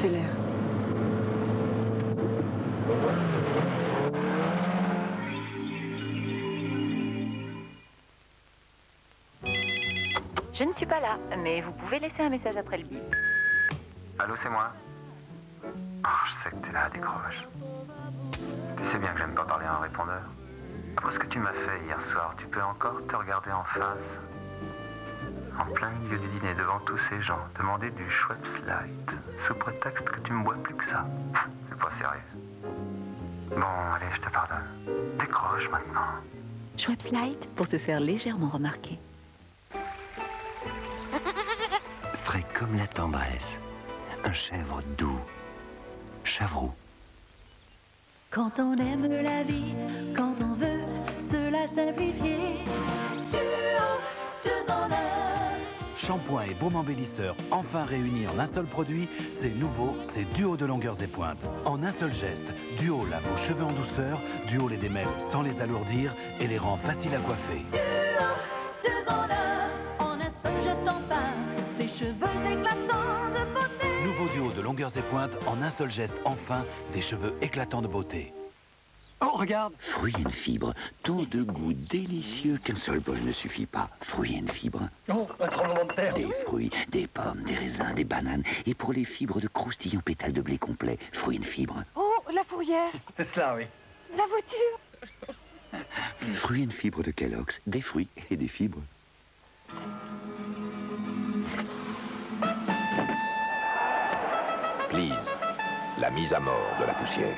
Accélère. Je ne suis pas là, mais vous pouvez laisser un message après le bip. Allô, c'est moi? Oh, je sais que t'es là, décroche. Tu sais bien que j'aime pas parler en répondeur. Après ce que tu m'as fait hier soir, tu peux encore te regarder en face, en plein milieu du dîner, devant tous ces gens, demander du Schweppes Light, sous prétexte que tu me bois plus que ça. C'est pas sérieux. Bon, allez, je te pardonne. Décroche maintenant. Schweppes Light pour se faire légèrement remarquer. Frais comme la tendresse. Un chèvre doux. Chavroux. Quand on aime la vie, quand on veut se la simplifier, Duo, 2 en 1. Shampoing et baume embellisseur enfin réunis en un seul produit, c'est nouveau, c'est Duo de longueurs et pointes. En un seul geste, Duo lave vos cheveux en douceur, Duo les démêle sans les alourdir et les rend faciles à coiffer. Duo, 2 en 1. En un seul geste enfin, des cheveux éclatants de beauté. Nouveau Duo de longueurs et pointes, en un seul geste enfin, des cheveux éclatants de beauté. Oh, regarde! Fruits and fibres, tant de goût délicieux qu'un seul bol ne suffit pas. Fruits and fibres. Oh, un tremblement de terre! Des fruits, des pommes, des raisins, des bananes. Et pour les fibres de croustillants pétales de blé complet, fruits and fibres. Oh, la fourrière. C'est cela, oui. La voiture. Fruits and fibres de Kellogg's, des fruits et des fibres. Please, la mise à mort de la poussière.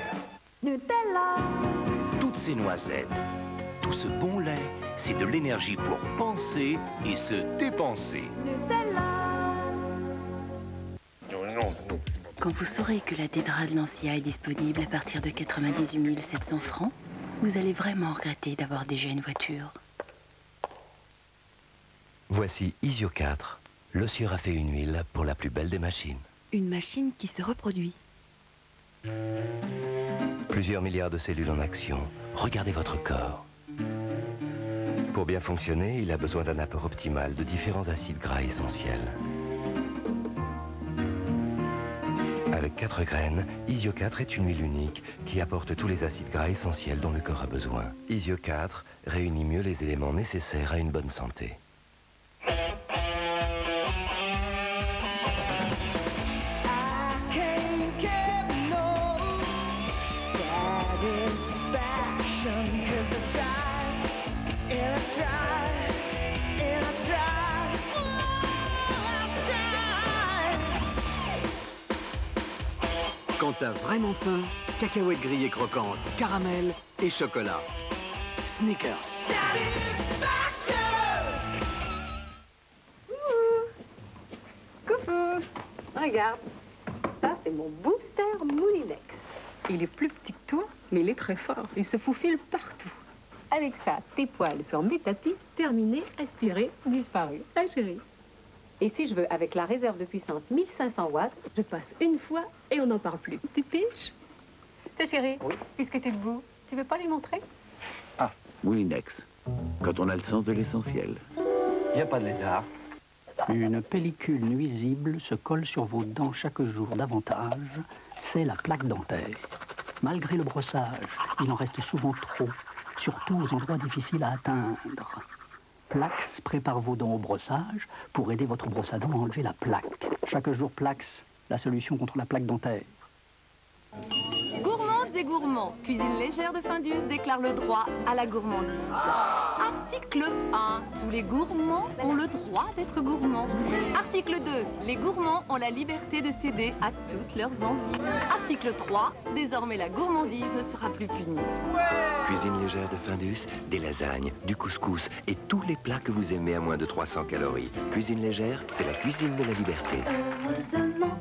Nutella. Toutes ces noisettes, tout ce bon lait, c'est de l'énergie pour penser et se dépenser. Nutella. Quand vous saurez que la Dédra de Lancia est disponible à partir de 98 700 francs, vous allez vraiment regretter d'avoir déjà une voiture. Voici Isio 4. L'ossieur a fait une huile pour la plus belle des machines. Une machine qui se reproduit. Plusieurs milliards de cellules en action. Regardez votre corps. Pour bien fonctionner, il a besoin d'un apport optimal de différents acides gras essentiels. Avec 4 graines, Isio 4 est une huile unique qui apporte tous les acides gras essentiels dont le corps a besoin. Isio 4 réunit mieux les éléments nécessaires à une bonne santé. Quand t'as vraiment faim, cacahuètes grillées croquantes, caramel et chocolat. Snickers. Coucou. Regarde. Ça, c'est mon booster Moulinex. Il est plus petit que toi, mais il est très fort. Il se faufile partout. Avec ça, tes poils sur mes tapis, terminé, aspiré, disparu. Ta chérie. Et si je veux, avec la réserve de puissance 1500 watts, je passe une fois et on n'en parle plus. Tu piches? Ta chérie, oui. Puisque tu es debout, tu veux pas lui montrer? Ah, Moulinex. Quand on a le sens de l'essentiel. Il n'y a pas de lézard. Une pellicule nuisible se colle sur vos dents chaque jour davantage. C'est la plaque dentaire. Malgré le brossage, il en reste souvent trop, surtout aux endroits difficiles à atteindre. Plax prépare vos dents au brossage pour aider votre brosse à dents à enlever la plaque. Chaque jour, Plax, la solution contre la plaque dentaire. Gourmandes et gourmands, cuisine légère de Findus déclare le droit à la gourmandise. Article 1. Tous les gourmands ont le droit d'être gourmands. Article 2. Les gourmands ont la liberté de céder à toutes leurs envies. Article 3. Désormais, la gourmandise ne sera plus punie. Cuisine légère de Findus, des lasagnes, du couscous et tous les plats que vous aimez à moins de 300 calories. Cuisine légère, c'est la cuisine de la liberté. Heureusement,